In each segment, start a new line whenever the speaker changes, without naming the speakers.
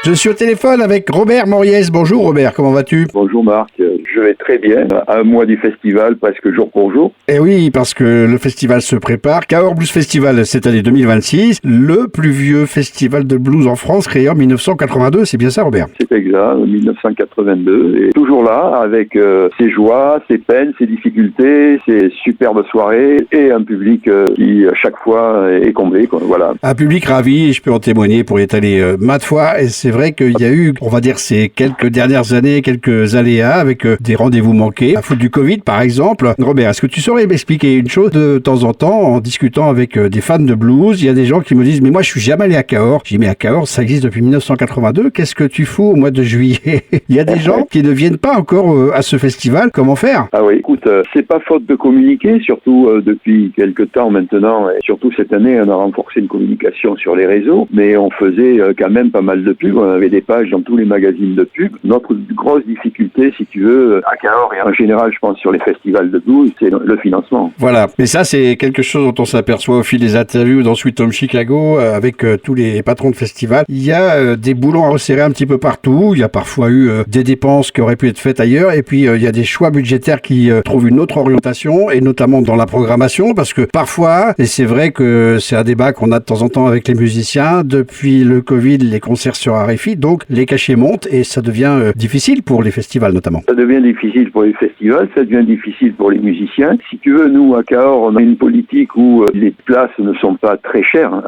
Je suis au téléphone avec Robert Moriès. Bonjour Robert, comment vas-tu?
Bonjour Marc, je vais très bien. À un mois du festival, presque jour pour jour.
Eh oui, parce que le festival se prépare. Cahors Blues Festival cette année 2026, le plus vieux festival de blues en France, créé en 1982. C'est bien ça Robert?
C'est exact, 1982. Et toujours là, avec ses joies, ses peines, ses difficultés, ses superbes soirées et un public qui, à chaque fois, est comblé. Voilà.
Un public ravi, et je peux en témoigner pour y être allé maintes fois. Et c'est vrai qu'il y a eu, on va dire, ces quelques dernières années, quelques aléas avec des rendez-vous manqués. À faute du Covid, par exemple. Robert, est-ce que tu saurais m'expliquer une chose de temps en temps, en discutant avec des fans de blues? Il y a des gens qui me disent, mais moi, je suis jamais allé à Cahors. Je dis, mais à Cahors, ça existe depuis 1982. Qu'est-ce que tu fous au mois de juillet? Il y a des gens qui ne viennent pas encore à ce festival. Comment faire?
Ah oui, écoute, c'est pas faute de communiquer, surtout depuis quelques temps maintenant, et surtout cette année, on a renforcé une communication sur les réseaux, mais on faisait quand même pas mal de pubs, on avait des pages dans tous les magazines de pubs. Notre grosse difficulté, si tu veux, à Cahors et en général, je pense, sur les festivals de blues, c'est le financement.
Voilà, mais ça, c'est quelque chose dont on s'aperçoit au fil des interviews dans Sweet Home Chicago, avec tous les patrons de festivals. Il y a des boulons à resserrer un petit peu partout, il y a parfois eu des dépenses qui auraient pu être faites ailleurs, et puis il y a des choix budgétaires qui trouvent une autre orientation, et notamment dans la programmation, parce que parfois, et c'est vrai que c'est un débat qu'on a de temps en temps avec les musiciens, depuis le Covid, les concerts se raréfient, donc les cachets montent, et ça devient difficile pour les festivals notamment.
Ça devient difficile pour les festivals, ça devient difficile pour les musiciens. Si tu veux, nous, à Cahors, on a une politique où les places ne sont pas très chères,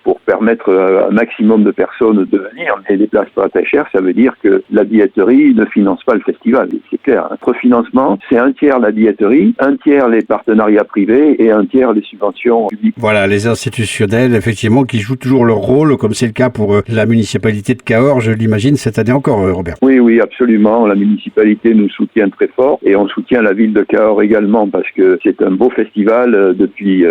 pour permettre à un maximum de personnes de venir. Mais les places pas très chères, ça veut dire que la billetterie ne finance pas le festival. C'est clair. Notre financement, c'est un tiers la billetterie, un tiers les partenariats privés et un tiers les subventions publiques.
Voilà, les institutionnels, effectivement, qui jouent toujours leur rôle, comme c'est le cas pour la municipalité de Cahors, je l'imagine, cette année encore, Robert.
Oui, absolument. La municipalité nous soutient très fort et on soutient la ville de Cahors également parce que c'est un beau festival depuis,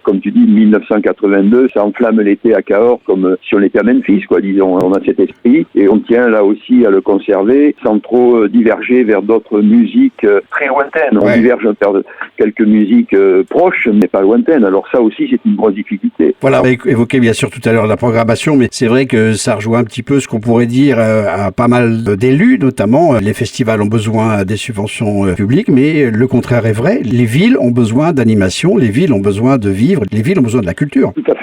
comme tu dis, 1982. Ça enflamme l'été à Cahors comme si on était à Memphis, quoi, disons. On a cet esprit et on tient là aussi à le conserver sans trop diverger vers d'autres musiques très lointaines. On diverge vers quelques musiques proches mais pas lointaines. Alors ça aussi, c'est une grosse difficulté.
Voilà, on a évoqué bien sûr tout à l'heure la programmation, mais c'est vrai que ça rejoint un petit peu ce qu'on pourrait dire à pas mal d'élus, notamment. Les festivals ont besoin des subventions publiques, mais le contraire est vrai. Les villes ont besoin d'animation, les villes ont besoin de vivre, les villes ont besoin de la culture.
Tout à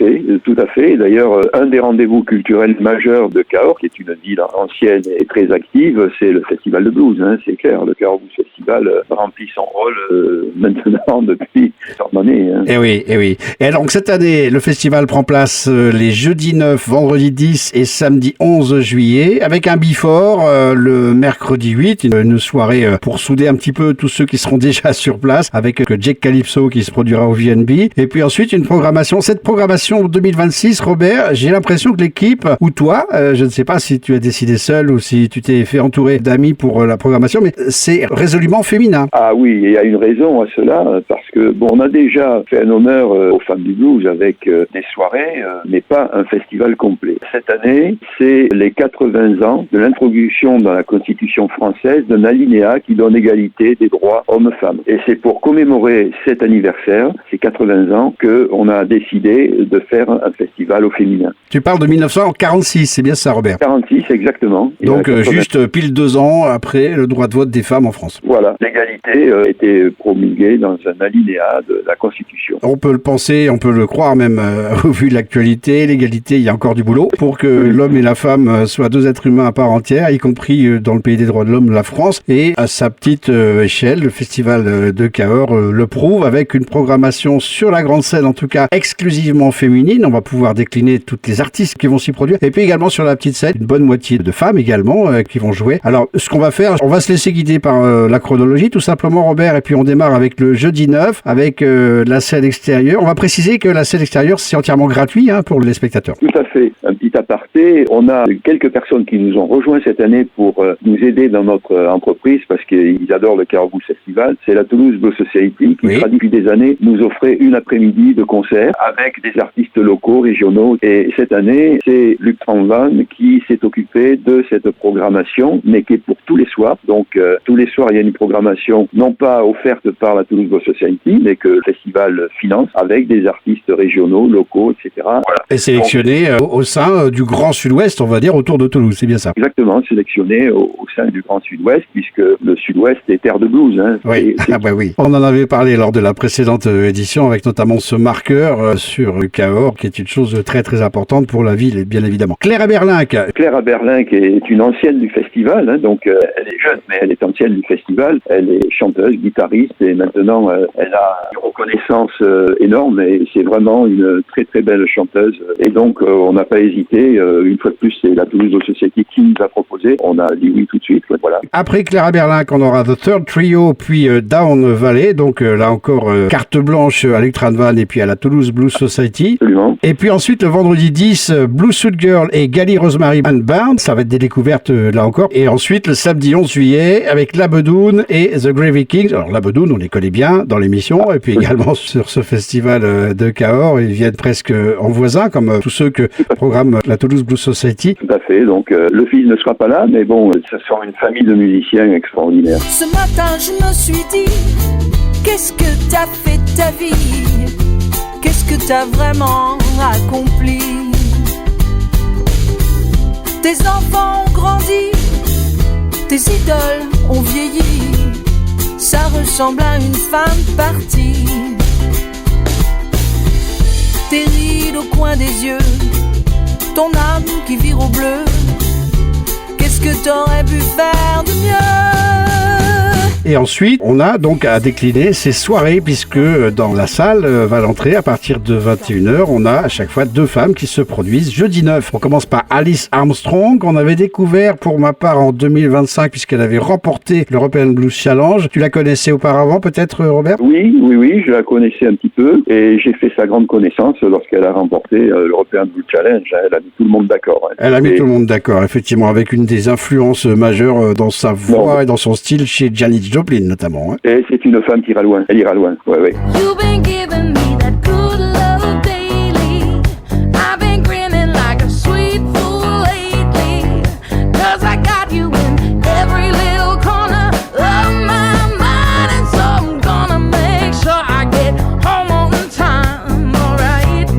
fait. D'ailleurs, un des rendez-vous culturels majeurs de Cahors, qui est une ville ancienne et très active, c'est le festival de blues. C'est clair, le Cahors Blues Festival remplit son rôle maintenant depuis plusieurs années.
Eh oui. Et alors, cette année, le festival prend place les jeudis 9, vendredi 10 et samedi 11 juillet, avec un before le mercredi 8, une soirée pour souder un petit peu tous ceux qui seront déjà sur place, avec Jake Calypso qui se produira au VNB, et puis ensuite une programmation. Cette programmation 2026, Robert, j'ai l'impression que l'équipe, ou toi, je ne sais pas si tu as décidé seul ou si tu t'es fait entourer d'amis pour la programmation, mais c'est résolument féminin.
Ah oui, il y a une raison à cela, parce que on a déjà fait un honneur aux femmes du blues avec des soirées, mais pas un festival complet. Cette année, c'est les 80 ans de l'introduction dans la Constitution française d'un alinéa qui donne égalité des droits hommes-femmes. Et c'est pour commémorer cet anniversaire, ces 80 ans, qu'on a décidé de faire un festival au féminin.
Tu parles de 1946, c'est bien ça, Robert?
46, exactement.
Donc juste pile 2 ans après le droit de vote des femmes en France.
Voilà, l'égalité a été promulguée dans un alinéa de la Constitution.
On peut le penser, on peut le croire même au vu de l'actualité. L'égalité, il y a encore du boulot pour que l'homme et la femme soient 2 êtres humains à part entière, y compris dans le pays des droits de l'homme, la France. Et à sa petite échelle, le festival de Cahors le prouve avec une programmation sur la grande scène, en tout cas exclusivement féminine. On va pouvoir décliner toutes les artistes qui vont s'y produire. Et puis également sur la petite scène, une bonne moitié de femmes également qui vont jouer. Alors, ce qu'on va faire, on va se laisser guider par la chronologie, tout simplement, Robert. Et puis on démarre avec le jeudi 9, avec la scène extérieure. On va préciser que la scène extérieure, c'est entièrement gratuit pour les spectateurs.
Tout à fait. Un petit aparté, on a quelques personnes qui nous ont rejoints cette année pour nous aider dans notre entreprise surprise parce qu'ils adorent le Cahors Blues Festival. C'est la Toulouse Blues Society qui, depuis des années, nous offrait une après-midi de concert avec des artistes locaux, régionaux. Et cette année, c'est Luc Van qui s'est occupé de cette programmation, mais qui est pour tous les soirs. Donc, tous les soirs, il y a une programmation non pas offerte par la Toulouse Blues Society, mais que le festival finance avec des artistes régionaux, locaux, etc. Voilà.
Et sélectionné au sein du Grand Sud-Ouest, on va dire, autour de Toulouse, c'est bien ça?
Exactement, sélectionné au sein du Grand Sud-Ouest, puisque le Sud-Ouest est terre de blues. Hein.
Oui. Oui. On en avait parlé lors de la précédente édition, avec notamment ce marqueur sur le Cahors, qui est une chose très très importante pour la ville, bien évidemment. Claire Aberlinck.
Claire Aberlinck est une ancienne du festival, hein, donc elle est jeune, mais elle est ancienne du festival. Elle est chanteuse, guitariste, et maintenant elle a une reconnaissance énorme, et c'est vraiment une très très belle chanteuse. Et donc on n'a pas hésité, une fois de plus, c'est la Toulouse Society qui nous a proposé. On a dit oui tout de suite, voilà.
Après Claire Aberlinck, on aura The Third Trio, puis Down Valley, donc là encore carte blanche à Luc Tranvan et puis à la Toulouse Blues Society.
Absolument.
Et puis ensuite le vendredi 10, Blue Suit Girl et Gally Rosemary and Band, ça va être des découvertes là encore. Et ensuite le samedi 11 juillet avec Labedoun et The Gravy Kings. Alors Labedoun, on les connaît bien dans l'émission, et puis également sur ce festival de Cahors, ils viennent presque en voisin, comme tous ceux que programme la Toulouse Blues Society.
Tout à fait, donc le fils ne sera pas là, mais bon, ça sera une famille de musiciens extraordinaires.
Ce matin, je me suis dit, qu'est-ce que t'as fait de ta vie? Qu'est-ce que t'as vraiment accompli? Tes enfants ont grandi, tes idoles ont vieilli, ça ressemble à une femme partie. Tes rides au coin des yeux, ton âme qui vire au bleu, qu'est-ce que t'aurais pu faire de mieux?
Et ensuite, on a donc à décliner ces soirées, puisque dans la salle va l'entrée à partir de 21h, on a à chaque fois 2 femmes qui se produisent. Jeudi 9, on commence par Alice Armstrong, qu'on avait découvert pour ma part en 2025, puisqu'elle avait remporté l'European Blues Challenge. Tu la connaissais auparavant peut-être, Robert?
Oui, je la connaissais un petit peu, et j'ai fait sa grande connaissance lorsqu'elle a remporté l'European Blues Challenge. Elle a mis tout le monde d'accord. Hein.
Elle a mis tout le monde d'accord, effectivement, avec une des influences majeures dans sa voix et dans son style chez Janis Joplin notamment. Hein.
Et c'est une femme qui ira loin, elle ira loin. Ouais.
You've been giving me that good love daily. I've been grinning like a sweet fool lately. 'Cause I got you in every little corner of my mind. And so I'm gonna make sure I get home on time, alright.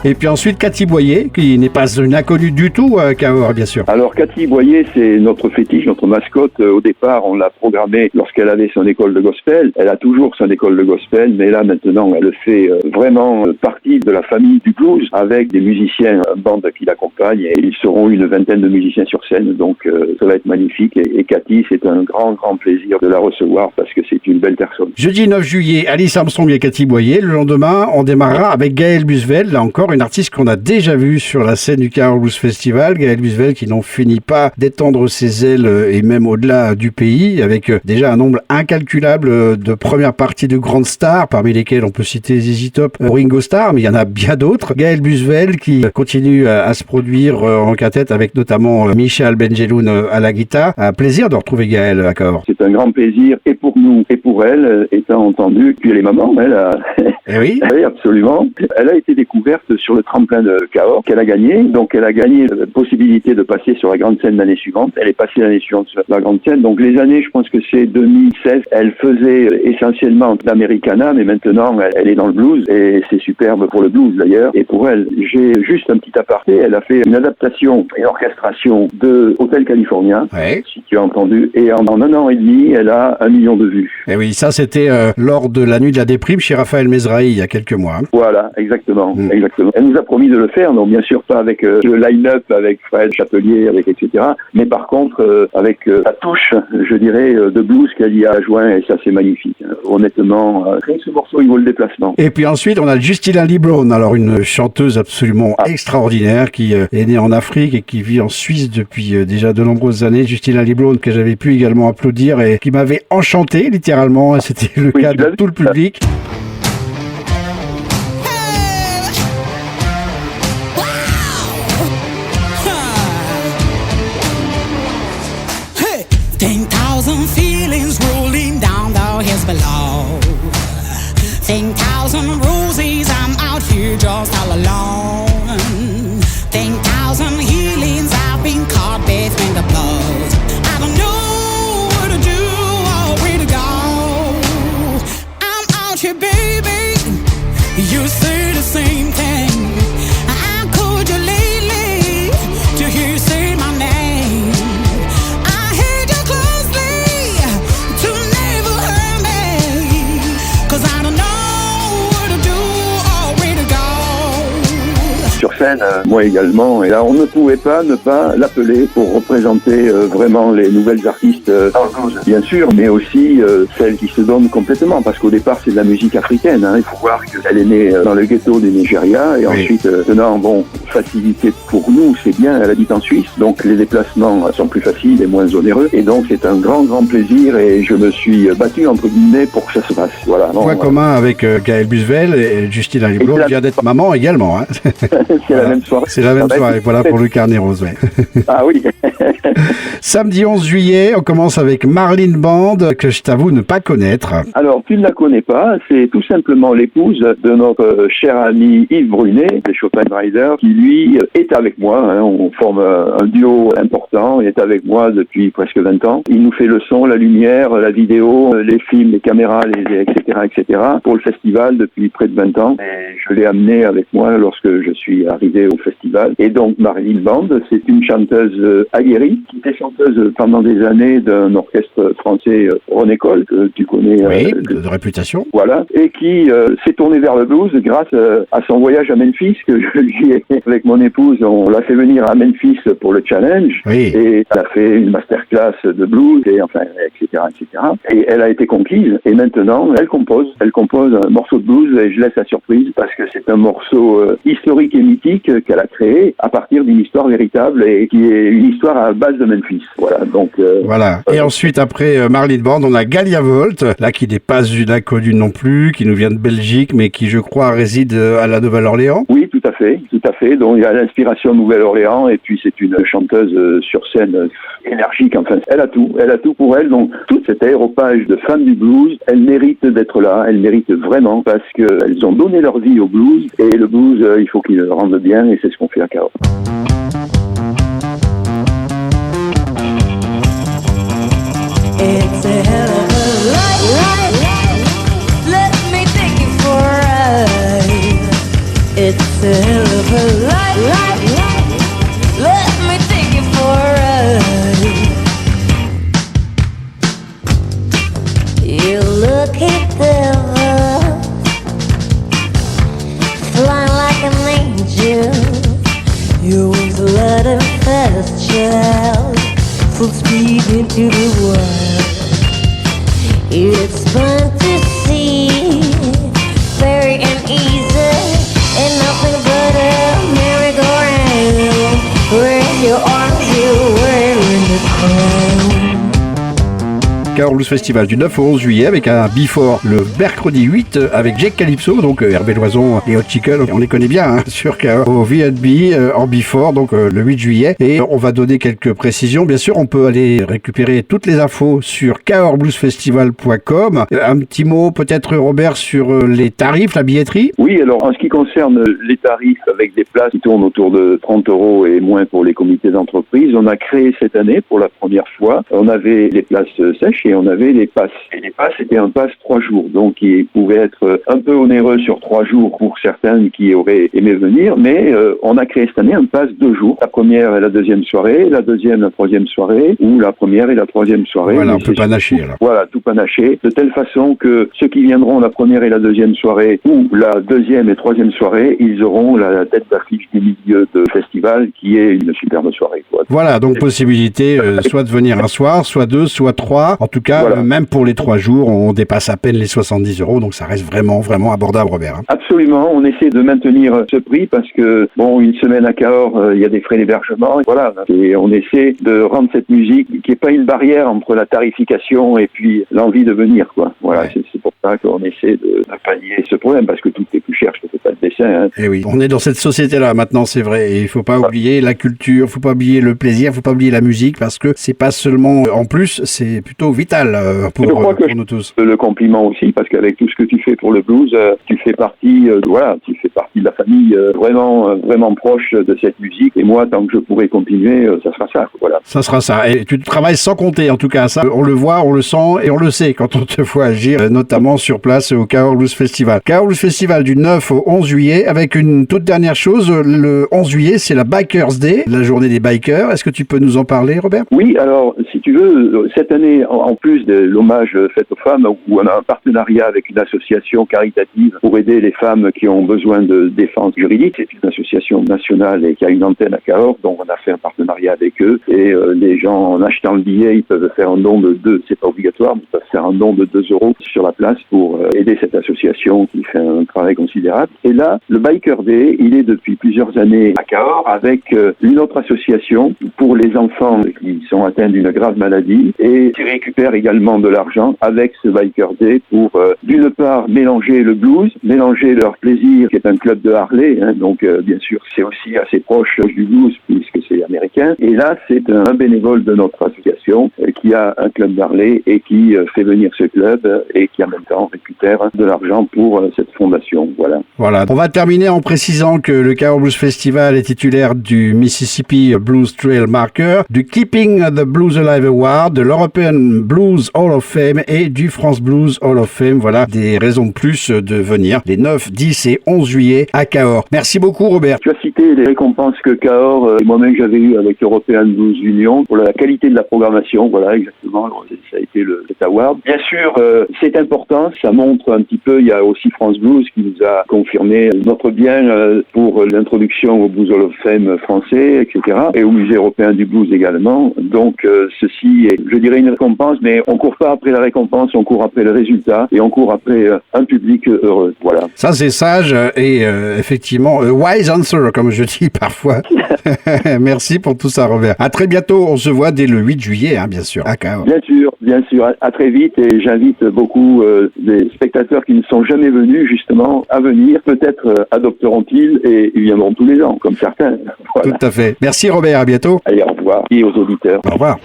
Et puis ensuite, Cathy Boyer, qui n'est pas une inconnue du tout à Cahors, bien sûr.
Alors, Cathy Boyer, c'est notre fétiche, notre mascotte. Au départ, on l'a programmée lorsqu'elle avait son école de gospel. Elle a toujours son école de gospel, mais là, maintenant, elle fait vraiment partie de la famille du blues, avec des musiciens, bande qui l'accompagnent, et ils seront une vingtaine de musiciens sur scène, donc ça va être magnifique. Et Cathy, c'est un grand plaisir de la recevoir, parce que c'est une belle personne.
Jeudi 9 juillet, Alice Armstrong et Cathy Boyer. Le lendemain, on démarrera avec Gaël Busvel, là encore, une artiste qu'on a déjà vue sur la scène du Cahors Blues Festival. Gaël Busvel qui n'en finit pas d'étendre ses ailes et même au-delà du pays, avec déjà un nombre incalculable de premières parties de grandes stars, parmi lesquelles on peut citer ZZ Top, Ringo Starr, mais il y en a bien d'autres. Gaël Busvel qui continue à se produire en quintette avec notamment Michel Benjeloun à la guitare. Un plaisir de retrouver Gaël à Cahors.
C'est un grand plaisir, et pour nous, et pour elle, étant entendu, puis elle est maman, elle a...
Eh oui.
Oui, absolument. Elle a été découverte sur le tremplin de Cahors, qu'elle a gagné. Donc, elle a gagné la possibilité de passer sur la grande scène l'année suivante. Elle est passée l'année suivante sur la grande scène. Donc, les années, je pense que c'est 2016. Elle faisait essentiellement l'Americana, mais maintenant, elle est dans le blues. Et c'est superbe pour le blues, d'ailleurs. Et pour elle, j'ai juste un petit aparté. Elle a fait une adaptation et orchestration de Hotel California, si tu as entendu. Et en 1 an et demi, elle a 1 million de vues.
Et oui, ça, c'était lors de la nuit de la déprime chez Raphaël Mesrahi il y a quelques mois. Hein.
Voilà, exactement. Elle nous a promis de le faire, donc bien sûr pas avec le line-up, avec Fred Chapelier, avec etc. Mais par contre, avec la touche, je dirais, de blues qu'elle y a joint, et ça c'est magnifique. Honnêtement, ce morceau, il vaut le déplacement. Et
puis ensuite, on a Justina Lee Brown, alors une chanteuse absolument extraordinaire qui est née en Afrique et qui vit en Suisse depuis déjà de nombreuses années. Justina Lee Brown, que j'avais pu également applaudir et qui m'avait enchanté littéralement. C'était le cas de tout le public.
sur scène, moi également. Et là, on ne pouvait pas ne pas l'appeler pour représenter vraiment les nouvelles artistes, bien sûr, mais aussi celles qui se donnent complètement, parce qu'au départ, c'est de la musique africaine. Hein. Il faut voir qu'elle est née dans le ghetto du Nigeria, et ensuite, maintenant, bon, facilité pour nous, c'est bien, elle habite en Suisse, donc les déplacements sont plus faciles et moins onéreux, et donc c'est un grand plaisir, et je me suis battu, entre guillemets, pour que ça se passe. Voilà.
Point commun avec Gaël Busvel et Justine Aliblo, qui vient d'être maman également. Hein.
C'est la même soirée.
C'est la même soirée, voilà pour le carnet rose. Ouais.
Ah oui.
Samedi 11 juillet, on commence avec Marlene Band, que je t'avoue ne pas connaître.
Alors, tu ne la connais pas, c'est tout simplement l'épouse de notre cher ami Yves Brunet, des Chopin Riders, qui lui est avec moi. Hein. On forme un duo important, il est avec moi depuis presque 20 ans. Il nous fait le son, la lumière, la vidéo, les films, les caméras, etc. pour le festival depuis près de 20 ans. Et je l'ai amené avec moi lorsque je suis arrivé au festival. Et donc, Marlene Band, c'est une chanteuse aguerrie, qui était chanteuse pendant des années d'un orchestre français, René Coll, que tu connais.
Oui, de réputation.
Voilà. Et qui s'est tournée vers le blues grâce à son voyage à Memphis, que je lui ai, avec mon épouse, on l'a fait venir à Memphis pour le challenge.
Oui.
Et elle a fait une masterclass de blues, et enfin, etc. Et elle a été conquise. Et maintenant, elle compose un morceau de blues, et je laisse la surprise parce que c'est un morceau historique et mythique qu'elle a créé à partir d'une histoire véritable et qui est une histoire à base de Memphis. Voilà. Donc.
Voilà. Et ensuite, après Marlene Band, on a Galia Volt, là qui n'est pas une inconnue non plus, qui nous vient de Belgique, mais qui, je crois, réside à la Nouvelle-Orléans.
Oui, tout à fait. Donc il y a l'inspiration Nouvelle-Orléans, et puis c'est une chanteuse sur scène énergique. Enfin, elle a tout pour elle. Donc tout cet aéropage de fans du blues, elles méritent d'être là. Elles méritent vraiment parce qu'elles ont donné leur vie au blues, et le blues, il faut qu'il le rende bien, et c'est ce qu'on fait à Cahors.
It's a hell of a life. Let me take you for a ride. It's a hell of a life. Let me take you for a ride. You look at devil, flying like an angel. You was let him fast, child. Full speed into the world. It's fun to see, very uneasy, and nothing but a merry-go-round. Where your arms, you're wearing the crown.
Cahors Blues Festival du 9 au 11 juillet avec un before le mercredi 8 avec Jake Calypso, donc Hervé Loison et Hot Chicken, on les connaît bien hein, sur Cahors, au V&B en before, donc le 8 juillet. Et on va donner quelques précisions. Bien sûr, on peut aller récupérer toutes les infos sur cahorsbluesfestival.com. Un petit mot peut-être, Robert, sur les tarifs, la billetterie.
Oui, alors en ce qui concerne les tarifs avec des places qui tournent autour de 30 € et moins pour les comités d'entreprise, on a créé cette année pour la première fois, on avait les places sèches et on avait les passes. Et les passes, c'était un pass 3 jours, donc qui pouvait être un peu onéreux sur 3 jours pour certaines qui auraient aimé venir, mais on a créé cette année un pass 2 jours. La première et la deuxième soirée, la deuxième, la troisième soirée, ou la première et la troisième soirée.
Voilà, on peut panacher alors.
Voilà, tout panacher, de telle façon que ceux qui viendront la première et la deuxième soirée, ou la deuxième et troisième soirée, ils auront la tête d'affiche du milieu de festival, qui est une superbe soirée, quoi.
Voilà, donc possibilité soit de venir un soir, soit 2, soit 3. En tout cas,
voilà.
Même pour les 3 jours, on dépasse à peine les 70 €, donc ça reste vraiment abordable, Robert. Hein.
Absolument, on essaie de maintenir ce prix parce que, bon, une semaine à Cahors, il y a des frais d'hébergement, voilà. Et on essaie de rendre cette musique qui n'est pas une barrière entre la tarification et puis l'envie de venir, quoi. Voilà, ouais. C'est pour ça qu'on essaie de pallier ce problème, parce que tout est plus cher, je ne fais pas de dessin. Hein.
Et oui, on est dans cette société-là maintenant, c'est vrai, et il faut pas oublier la culture, il faut pas oublier le plaisir, il faut pas oublier la musique, parce que c'est pas seulement, en plus, c'est plutôt vital pour nous tous.
Le compliment aussi, parce qu'avec tout ce que tu fais pour le blues, tu fais partie de la famille vraiment proche de cette musique, et moi, tant que je pourrai continuer, ça sera ça, voilà.
Ça sera ça, et tu travailles sans compter, en tout cas, ça, on le voit, on le sent, et on le sait quand on te voit agir, notamment sur place au Cahors Blues Festival. Cahors Blues Festival du 9 au 11 juillet, avec une toute dernière chose, le 11 juillet, c'est la Bikers Day, la journée des bikers. Est-ce que tu peux nous en parler, Robert?
Oui, alors, si tu veux, cette année, en plus de l'hommage fait aux femmes, où on a un partenariat avec une association caritative pour aider les femmes qui ont besoin de défense juridique. C'est une association nationale et qui a une antenne à Cahors, donc on a fait un partenariat avec eux. Et les gens, en achetant le billet, ils peuvent faire un don de 2, c'est pas obligatoire, mais ils peuvent faire un don de 2 € sur la place pour aider cette association qui fait un travail considérable. Et là, le Biker Day, il est depuis plusieurs années à Cahors avec une autre association pour les enfants qui sont atteints d'une grave maladie et qui récupèrent également de l'argent avec ce Biker Day pour, d'une part, mélanger le blues, mélanger leur plaisir, qui est un club de Harley, hein, donc bien sûr, c'est aussi assez proche du blues puisque c'est américain. Et là, c'est un bénévole de notre association qui a un club d'Harley et qui fait venir ce club et qui en même temps récupère de l'argent pour cette fondation. Voilà.
Voilà. On va terminer en précisant que le Cahors Blues Festival est titulaire du Mississippi Blues Trail Marker, du Keeping the Blues Alive Award, de l'European Blues Hall of Fame et du France Blues Hall of Fame. Voilà des raisons de plus de venir les 9, 10 et 11 juillet à Cahors. Merci beaucoup, Robert.
Tu as cité les récompenses que Cahors, moi-même j'avais eu avec European Blues Union pour la qualité de la programmation. Voilà, exactement. Ça a été cet award. Bien sûr, c'est important. Ça montre un petit peu. Il y a aussi France Blues qui nous a confirmé notre bien pour l'introduction au Blues Hall of Fame français, etc. Et au Musée européen du blues également. Donc, ceci est, je dirais, une récompense, mais on court pas après la récompense, on court après le résultat et on court après un public heureux. Voilà.
Ça, c'est sage et effectivement, wise answer, comme je dis parfois. Merci pour tout ça, Robert. À très bientôt. On se voit dès le 8 juillet, hein, bien sûr, à Cahors.
Bien sûr. À très vite et j'invite beaucoup des spectateurs qui ne sont jamais venus, justement, à venir. Peut-être adopteront-ils et ils viendront tous les ans, comme certains. Voilà.
Tout à fait. Merci, Robert. À bientôt.
Allez, au revoir. Et aux auditeurs.
Au revoir.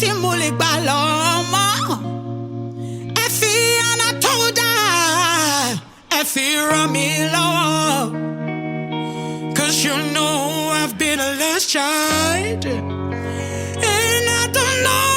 tí mo lè gbà lọ́mọ. Ẹ fi ọ̀nà tó dáa, ẹ fi ràn mí lọ́wọ́. 'Cause you know I've been a last child, and I don't know